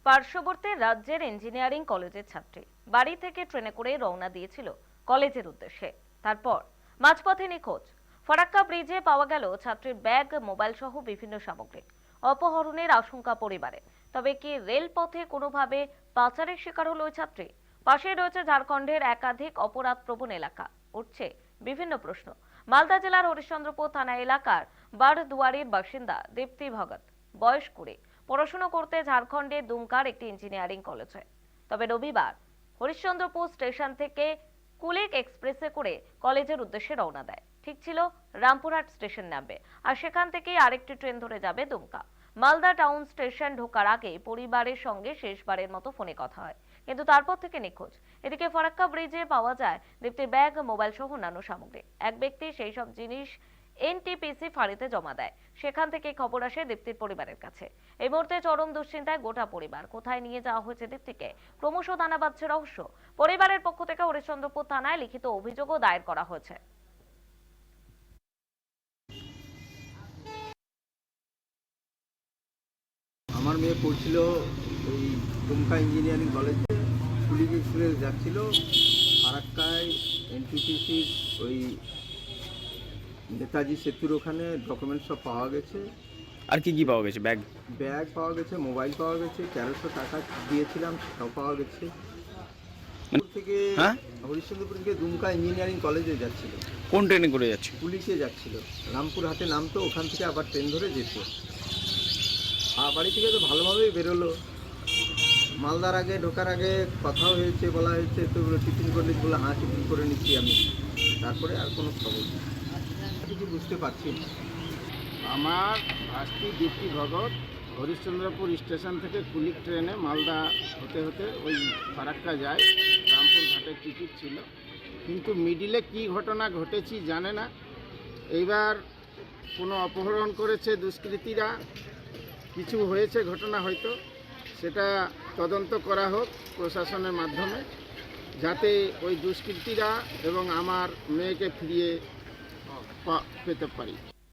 পার্শ্ববর্তী রাজ্যের ইঞ্জিনিয়ারিং কলেজের ছাত্রী বাড়ি থেকে ট্রেনে করে রওনা দিয়েছিল কলেজের উদ্দেশ্যে। তারপর মাঝপথে নিখোঁজ। ফরাক্কা ব্রিজে পাওয়া গেল ছাত্রীর ব্যাগ, মোবাইল সহ বিভিন্ন সামগ্রী। অপহরণের আশঙ্কা পরিবারে। তবে কি রেলপথে কোনোভাবে পাচারের শিকার হলো ওই ছাত্রী? পাশেই রয়েছে ঝাড়খণ্ডের একাধিক অপরাধপ্রবণ এলাকা। উঠছে বিভিন্ন প্রশ্ন। মালদা জেলার হরিশ্চন্দ্রপুর থানা এলাকার বারদুয়ারির বাসিন্দা দীপ্তি ভগত, বয়স 20, পড়াশোনা করতে ঝাড়খণ্ডে দুমকার একটি ইঞ্জিনিয়ারিং কলেজে। তবে রবিবার হরিশ্চন্দ্রপুর স্টেশন থেকে কুলিক এক্সপ্রেসে করে কলেজের উদ্দেশ্যে রওনা দেয়। ঠিক ছিল রামপুরহাট স্টেশন নামবে, আর সেখান থেকেই আরেকটি ট্রেন ধরে যাবে দুমকা। মালদা টাউন স্টেশন ঢোকার আগে পরিবারের সঙ্গে শেষবারের মতো ফোনে কথা হয়, কিন্তু তারপর থেকে নিখোঁজ। এদিকে ফরাক্কা ব্রিজে পাওয়া যায় দীপ্তির ব্যাগ, মোবাইল সহ অন্যান্য সামগ্রী। এক ব্যক্তি সেই সব জিনিস এনটিপিসি ফাঁড়িতে জমা দেয়। সেখান থেকে খবর আসে দীপ্তির পরিবারের কাছে। এই মুহূর্তে চরম দুশ্চিন্তায় গোটা পরিবার। কোথায় নিয়ে যাওয়া হয়েছে দীপ্তিকে, ক্রমশ দানা বাঁধছে রহস্য। পরিবারের পক্ষ থেকে হরিশ্চন্দ্রপুর থানায় লিখিত অভিযোগও দায়ের করা হয়েছে। আমার মেয়ে পড়ছিল ওই দুমকা ইঞ্জিনিয়ারিং কলেজে, কুলিক এক্সপ্রেস যাচ্ছিল। ফারাক্কায় এনটিপিসির ওই নেতাজি সেতুর ওখানে ডকুমেন্টস সব পাওয়া গেছে। আর কি কি পাওয়া গেছে? ব্যাগ পাওয়া গেছে, মোবাইল পাওয়া গেছে, 1300 টাকা দিয়েছিলাম সেটাও পাওয়া গেছে। থেকে হ্যাঁ, হরিশ্চন্দ্রপুর থেকে দুমকা ইঞ্জিনিয়ারিং কলেজে যাচ্ছিল। কোন ট্রেনে করে যাচ্ছে? পুলিশে যাচ্ছিল, রামপুরহাটে নামতো, ওখান থেকে আবার ট্রেন ধরে যেত। আর বাড়ি থেকে তো ভালোভাবেই বেরোলো। মালদার আগে ঢোকার আগে কথাও হয়েছে, বলা হয়েছে তো টিফিন করলে, বলে হ্যাঁ টিফিন করে নিচ্ছি আমি। তারপরে আর কোনো খবর নেই, কিছু বুঝতে পারছি না। আমার ভাস্তি দীপ্তি ভগত হরিশ্চন্দ্রপুর স্টেশন থেকে কুলিক ট্রেনে মালদা হতে হতে ওই ফারাক্কা যায়। রামপুর ঘাটের টিকিট ছিল, কিন্তু মিডিলে কি ঘটনা ঘটেছি জানে না। এইবার কোনো অপহরণ করেছে দুষ্কৃতীরা, কিছু হয়েছে ঘটনা, হয়তো সেটা তদন্ত করা হোক প্রশাসনের মাধ্যমে, যাতে ওই দুষ্কৃতীরা এবং আমার মেয়েকে ফিরিয়ে পেতে পারি।